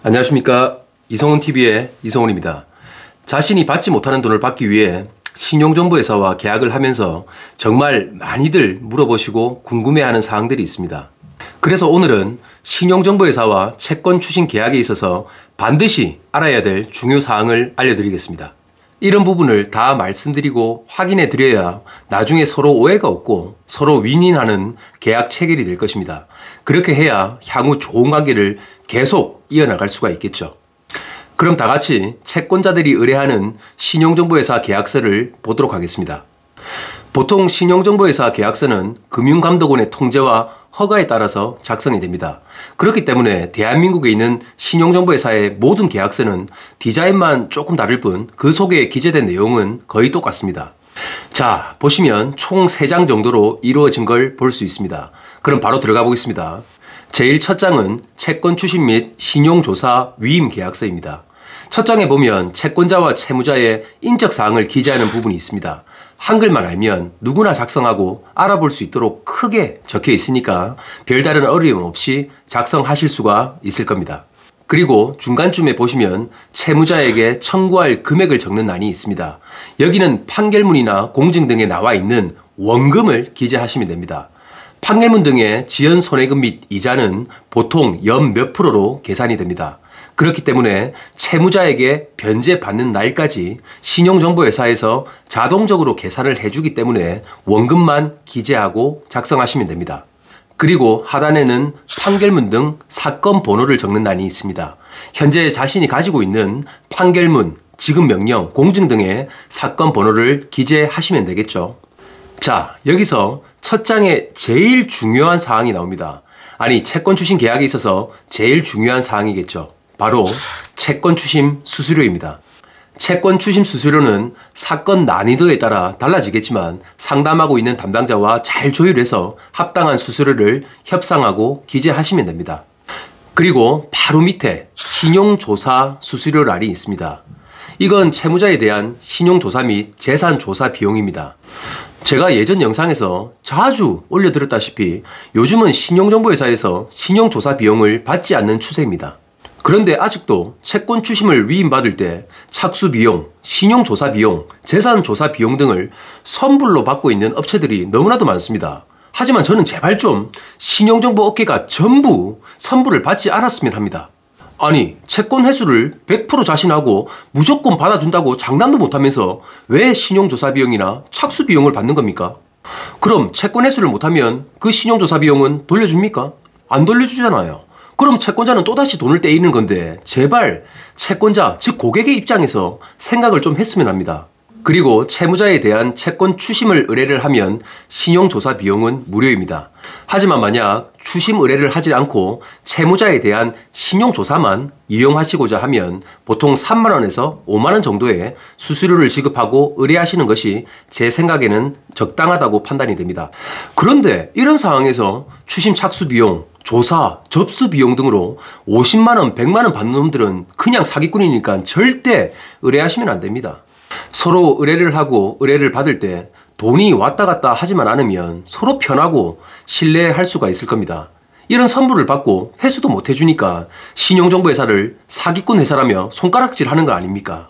안녕하십니까. 이성훈TV의 이성훈입니다. 자신이 받지 못하는 돈을 받기 위해 신용정보회사와 계약을 하면서 정말 많이들 물어보시고 궁금해하는 사항들이 있습니다. 그래서 오늘은 신용정보회사와 채권 추심 계약에 있어서 반드시 알아야 될 중요 사항을 알려드리겠습니다. 이런 부분을 다 말씀드리고 확인해 드려야 나중에 서로 오해가 없고 서로 윈윈하는 계약 체결이 될 것입니다. 그렇게 해야 향후 좋은 관계를 계속 이어나갈 수가 있겠죠. 그럼 다 같이 채권자들이 의뢰하는 신용정보회사 계약서를 보도록 하겠습니다. 보통 신용정보회사 계약서는 금융감독원의 통제와 허가에 따라서 작성이 됩니다. 그렇기 때문에 대한민국에 있는 신용정보회사의 모든 계약서는 디자인만 조금 다를 뿐 그 속에 기재된 내용은 거의 똑같습니다. 자, 보시면 총 3장 정도로 이루어진 걸 볼 수 있습니다. 그럼 바로 들어가 보겠습니다. 제일 첫 장은 채권 추심 및 신용조사 위임 계약서입니다. 첫 장에 보면 채권자와 채무자의 인적사항을 기재하는 부분이 있습니다. 한글만 알면 누구나 작성하고 알아볼 수 있도록 크게 적혀 있으니까 별다른 어려움 없이 작성하실 수가 있을 겁니다. 그리고 중간쯤에 보시면 채무자에게 청구할 금액을 적는 란이 있습니다. 여기는 판결문이나 공증 등에 나와 있는 원금을 기재하시면 됩니다. 판결문 등의 지연 손해금 및 이자는 보통 연 몇 프로로 계산이 됩니다. 그렇기 때문에 채무자에게 변제받는 날까지 신용정보회사에서 자동적으로 계산을 해주기 때문에 원금만 기재하고 작성하시면 됩니다. 그리고 하단에는 판결문 등 사건 번호를 적는 란이 있습니다. 현재 자신이 가지고 있는 판결문, 지급명령, 공증 등의 사건 번호를 기재하시면 되겠죠. 자, 여기서 첫 장에 제일 중요한 사항이 나옵니다. 아니, 채권 추심 계약에 있어서 제일 중요한 사항이겠죠. 바로 채권 추심 수수료입니다. 채권 추심 수수료는 사건 난이도에 따라 달라지겠지만 상담하고 있는 담당자와 잘 조율해서 합당한 수수료를 협상하고 기재하시면 됩니다. 그리고 바로 밑에 신용조사 수수료 란이 있습니다. 이건 채무자에 대한 신용조사 및 재산조사 비용입니다. 제가 예전 영상에서 자주 올려드렸다시피 요즘은 신용정보회사에서 신용조사 비용을 받지 않는 추세입니다. 그런데 아직도 채권 추심을 위임받을 때 착수비용, 신용조사 비용, 재산조사 비용 등을 선불로 받고 있는 업체들이 너무나도 많습니다. 하지만 저는 제발 좀 신용정보 업계가 전부 선불을 받지 않았으면 합니다. 아니, 채권 회수를 100% 자신하고 무조건 받아준다고 장담도 못하면서 왜 신용조사 비용이나 착수 비용을 받는 겁니까? 그럼 채권 회수를 못하면 그 신용조사 비용은 돌려줍니까? 안 돌려주잖아요. 그럼 채권자는 또다시 돈을 떼이는 건데 제발 채권자, 즉 고객의 입장에서 생각을 좀 했으면 합니다. 그리고 채무자에 대한 채권 추심을 의뢰를 하면 신용조사 비용은 무료입니다. 하지만 만약 추심 의뢰를 하지 않고 채무자에 대한 신용조사만 이용하시고자 하면 보통 3만원에서 5만원 정도의 수수료를 지급하고 의뢰하시는 것이 제 생각에는 적당하다고 판단이 됩니다. 그런데 이런 상황에서 추심 착수 비용, 조사, 접수 비용 등으로 50만원, 100만원 받는 놈들은 그냥 사기꾼이니까 절대 의뢰하시면 안 됩니다. 서로 의뢰를 하고 의뢰를 받을 때 돈이 왔다 갔다 하지만 않으면 서로 편하고 신뢰할 수가 있을 겁니다. 이런 선불을 받고 회수도 못 해주니까 신용정보회사를 사기꾼 회사라며 손가락질 하는 거 아닙니까?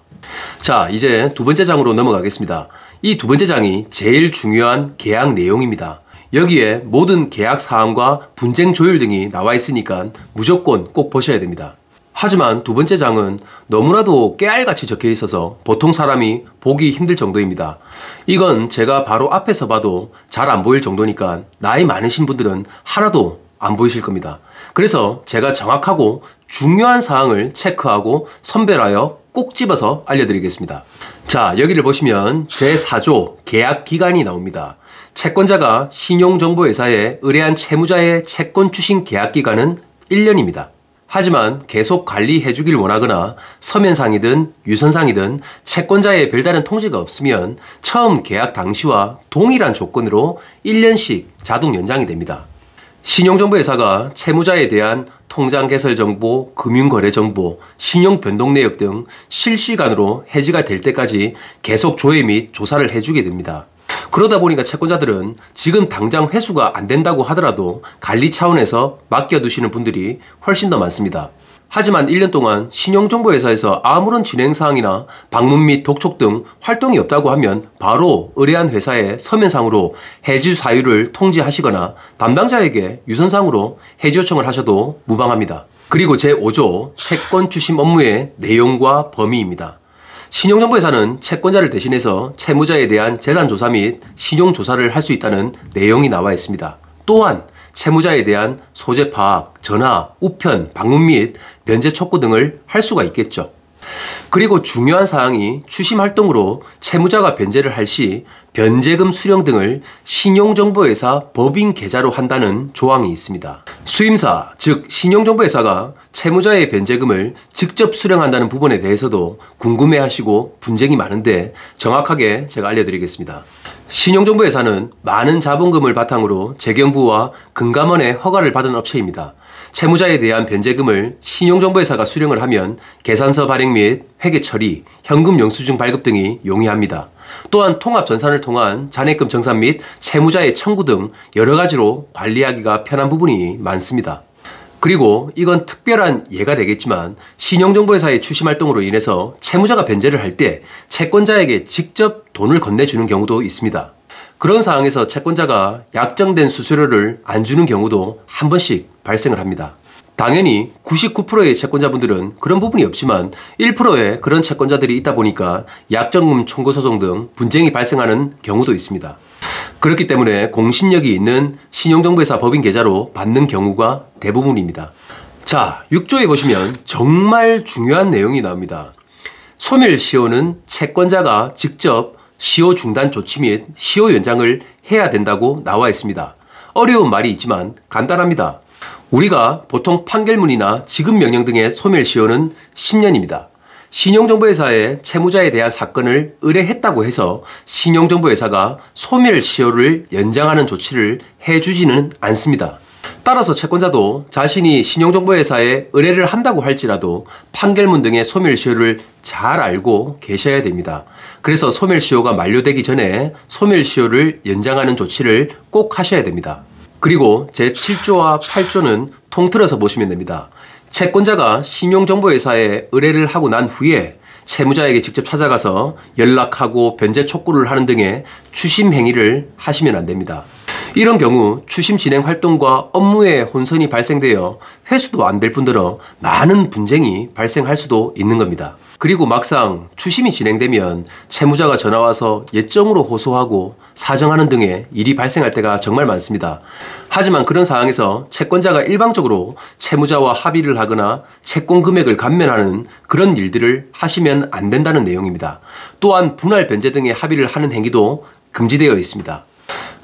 자, 이제 두 번째 장으로 넘어가겠습니다. 이 두 번째 장이 제일 중요한 계약 내용입니다. 여기에 모든 계약 사항과 분쟁 조율 등이 나와 있으니까 무조건 꼭 보셔야 됩니다. 하지만 두 번째 장은 너무나도 깨알같이 적혀 있어서 보통 사람이 보기 힘들 정도입니다. 이건 제가 바로 앞에서 봐도 잘 안 보일 정도니까 나이 많으신 분들은 하나도 안 보이실 겁니다. 그래서 제가 정확하고 중요한 사항을 체크하고 선별하여 꼭 집어서 알려드리겠습니다. 자, 여기를 보시면 제4조 계약 기간이 나옵니다. 채권자가 신용정보회사에 의뢰한 채무자의 채권 추심 계약 기간은 1년입니다. 하지만 계속 관리해 주길 원하거나 서면상이든 유선상이든 채권자의 별다른 통지가 없으면 처음 계약 당시와 동일한 조건으로 1년씩 자동 연장이 됩니다. 신용정보회사가 채무자에 대한 통장 개설 정보, 금융거래 정보, 신용 변동 내역 등 실시간으로 해지가 될 때까지 계속 조회 및 조사를 해주게 됩니다. 그러다 보니까 채권자들은 지금 당장 회수가 안 된다고 하더라도 관리 차원에서 맡겨두시는 분들이 훨씬 더 많습니다. 하지만 1년 동안 신용정보회사에서 아무런 진행사항이나 방문 및 독촉 등 활동이 없다고 하면 바로 의뢰한 회사에 서면상으로 해지 사유를 통지하시거나 담당자에게 유선상으로 해지 요청을 하셔도 무방합니다. 그리고 제5조 채권 추심 업무의 내용과 범위입니다. 신용정보회사는 채권자를 대신해서 채무자에 대한 재산조사 및 신용조사를 할 수 있다는 내용이 나와 있습니다. 또한 채무자에 대한 소재 파악, 전화, 우편, 방문 및 변제 촉구 등을 할 수가 있겠죠. 그리고 중요한 사항이 추심 활동으로 채무자가 변제를 할 시 변제금 수령 등을 신용정보회사 법인 계좌로 한다는 조항이 있습니다. 수임사, 즉 신용정보회사가 채무자의 변제금을 직접 수령한다는 부분에 대해서도 궁금해하시고 분쟁이 많은데 정확하게 제가 알려드리겠습니다. 신용정보회사는 많은 자본금을 바탕으로 재경부와 금감원의 허가를 받은 업체입니다. 채무자에 대한 변제금을 신용정보회사가 수령을 하면 계산서 발행 및 회계 처리, 현금 영수증 발급 등이 용이합니다. 또한 통합전산을 통한 잔액금 정산 및 채무자의 청구 등 여러 가지로 관리하기가 편한 부분이 많습니다. 그리고 이건 특별한 예가 되겠지만 신용정보회사의 추심활동으로 인해서 채무자가 변제를 할 때 채권자에게 직접 돈을 건네주는 경우도 있습니다. 그런 상황에서 채권자가 약정된 수수료를 안 주는 경우도 한 번씩 발생을 합니다. 당연히 99%의 채권자분들은 그런 부분이 없지만 1%의 그런 채권자들이 있다 보니까 약정금 청구 소송 등 분쟁이 발생하는 경우도 있습니다. 그렇기 때문에 공신력이 있는 신용정보회사 법인 계좌로 받는 경우가 대부분입니다. 자, 6조에 보시면 정말 중요한 내용이 나옵니다. 소멸시효는 채권자가 직접 시효 중단 조치 및 시효 연장을 해야 된다고 나와 있습니다. 어려운 말이 있지만 간단합니다. 우리가 보통 판결문이나 지급명령 등의 소멸시효는 10년입니다. 신용정보회사에 채무자에 대한 사건을 의뢰했다고 해서 신용정보회사가 소멸시효를 연장하는 조치를 해주지는 않습니다. 따라서 채권자도 자신이 신용정보회사에 의뢰를 한다고 할지라도 판결문 등의 소멸시효를 잘 알고 계셔야 됩니다. 그래서 소멸시효가 만료되기 전에 소멸시효를 연장하는 조치를 꼭 하셔야 됩니다. 그리고 제7조와 8조는 통틀어서 보시면 됩니다. 채권자가 신용정보회사에 의뢰를 하고 난 후에 채무자에게 직접 찾아가서 연락하고 변제 촉구를 하는 등의 추심 행위를 하시면 안 됩니다. 이런 경우 추심 진행 활동과 업무에 혼선이 발생되어 회수도 안 될 뿐더러 많은 분쟁이 발생할 수도 있는 겁니다. 그리고 막상 추심이 진행되면 채무자가 전화와서 예정으로 호소하고 사정하는 등의 일이 발생할 때가 정말 많습니다. 하지만 그런 상황에서 채권자가 일방적으로 채무자와 합의를 하거나 채권 금액을 감면하는 그런 일들을 하시면 안 된다는 내용입니다. 또한 분할 변제 등의 합의를 하는 행위도 금지되어 있습니다.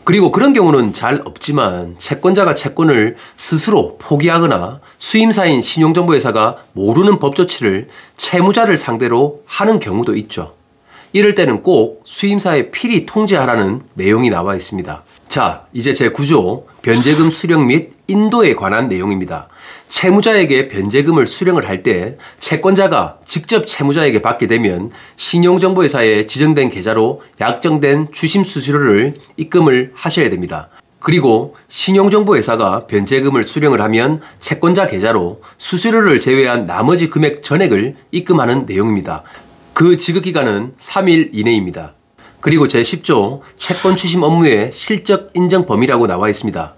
그리고 그런 경우는 잘 없지만 채권자가 채권을 스스로 포기하거나 수임사인 신용정보회사가 모르는 법조치를 채무자를 상대로 하는 경우도 있죠. 이럴 때는 꼭 수임사에 필히 통지하라는 내용이 나와 있습니다. 자, 이제 제9조 변제금 수령 및 인도에 관한 내용입니다. 채무자에게 변제금을 수령을 할 때 채권자가 직접 채무자에게 받게 되면 신용정보회사에 지정된 계좌로 약정된 추심 수수료를 입금을 하셔야 됩니다. 그리고 신용정보회사가 변제금을 수령을 하면 채권자 계좌로 수수료를 제외한 나머지 금액 전액을 입금하는 내용입니다. 그 지급기간은 3일 이내입니다. 그리고 제10조 채권 추심 업무의 실적 인정 범위라고 나와 있습니다.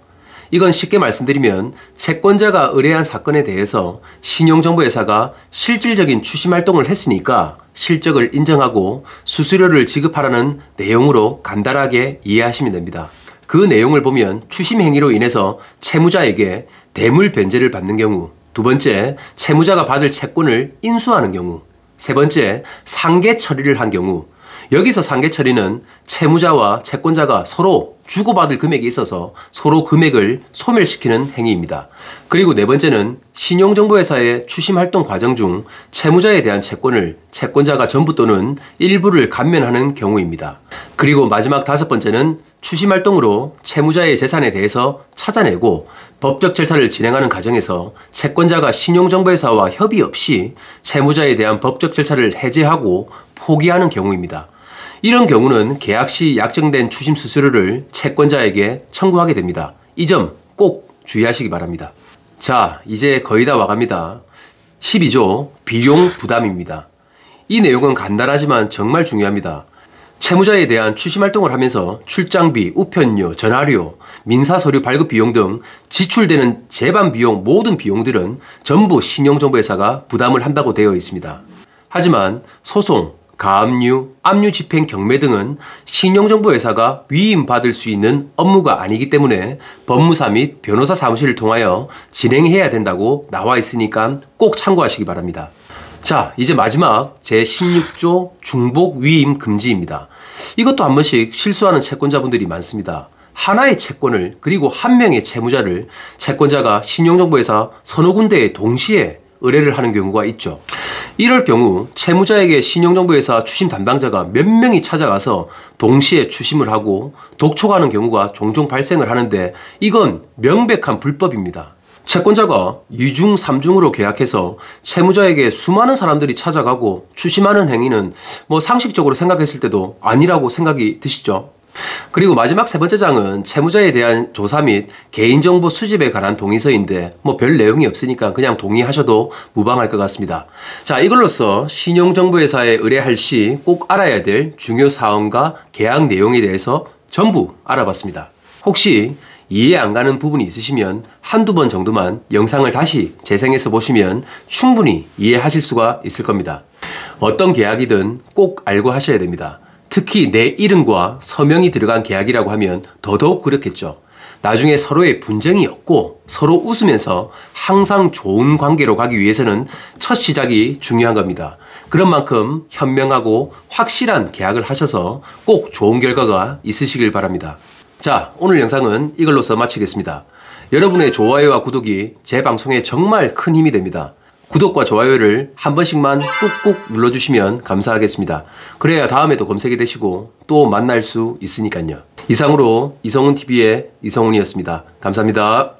이건 쉽게 말씀드리면 채권자가 의뢰한 사건에 대해서 신용정보회사가 실질적인 추심 활동을 했으니까 실적을 인정하고 수수료를 지급하라는 내용으로 간단하게 이해하시면 됩니다. 그 내용을 보면 추심 행위로 인해서 채무자에게 대물 변제를 받는 경우, 두 번째, 채무자가 받을 채권을 인수하는 경우, 세 번째, 상계 처리를 한 경우, 여기서 상계 처리는 채무자와 채권자가 서로 주고받을 금액이 있어서 서로 금액을 소멸시키는 행위입니다. 그리고 네 번째는 신용정보회사의 추심활동 과정 중 채무자에 대한 채권을 채권자가 전부 또는 일부를 감면하는 경우입니다. 그리고 마지막 다섯 번째는 추심활동으로 채무자의 재산에 대해서 찾아내고 법적 절차를 진행하는 과정에서 채권자가 신용정보회사와 협의 없이 채무자에 대한 법적 절차를 해제하고 포기하는 경우입니다. 이런 경우는 계약 시 약정된 추심 수수료를 채권자에게 청구하게 됩니다. 이 점 꼭 주의하시기 바랍니다. 자, 이제 거의 다 와갑니다. 12조 비용 부담입니다. 이 내용은 간단하지만 정말 중요합니다. 채무자에 대한 추심 활동을 하면서 출장비, 우편료, 전화료, 민사서류 발급 비용 등 지출되는 재반 비용 모든 비용들은 전부 신용정보회사가 부담을 한다고 되어 있습니다. 하지만 소송, 가압류, 압류 집행 경매 등은 신용정보회사가 위임받을 수 있는 업무가 아니기 때문에 법무사 및 변호사 사무실을 통하여 진행해야 된다고 나와 있으니까 꼭 참고하시기 바랍니다. 자, 이제 마지막 제16조 중복 위임 금지입니다. 이것도 한 번씩 실수하는 채권자분들이 많습니다. 하나의 채권을 그리고 한 명의 채무자를 채권자가 신용정보회사 서너 군데에 동시에 의뢰를 하는 경우가 있죠. 이럴 경우 채무자에게 신용정보회사 추심 담당자가 몇 명이 찾아가서 동시에 추심을 하고 독촉하는 경우가 종종 발생을 하는데 이건 명백한 불법입니다. 채권자가 2중, 3중으로 계약해서 채무자에게 수많은 사람들이 찾아가고 추심하는 행위는 상식적으로 생각했을 때도 아니라고 생각이 드시죠? 그리고 마지막 세 번째 장은 채무자에 대한 조사 및 개인정보 수집에 관한 동의서인데 별 내용이 없으니까 그냥 동의하셔도 무방할 것 같습니다. 자, 이걸로써 신용정보회사에 의뢰할 시 꼭 알아야 될 중요 사항과 계약 내용에 대해서 전부 알아봤습니다. 혹시 이해 안 가는 부분이 있으시면 한두 번 정도만 영상을 다시 재생해서 보시면 충분히 이해하실 수가 있을 겁니다. 어떤 계약이든 꼭 알고 하셔야 됩니다. 특히 내 이름과 서명이 들어간 계약이라고 하면 더더욱 그렇겠죠. 나중에 서로의 분쟁이 없고 서로 웃으면서 항상 좋은 관계로 가기 위해서는 첫 시작이 중요한 겁니다. 그런 만큼 현명하고 확실한 계약을 하셔서 꼭 좋은 결과가 있으시길 바랍니다. 자, 오늘 영상은 이걸로써 마치겠습니다. 여러분의 좋아요와 구독이 제 방송에 정말 큰 힘이 됩니다. 구독과 좋아요를 한 번씩만 꾹꾹 눌러주시면 감사하겠습니다. 그래야 다음에도 검색이 되시고 또 만날 수 있으니까요. 이상으로 이성훈TV의 이성훈이었습니다. 감사합니다.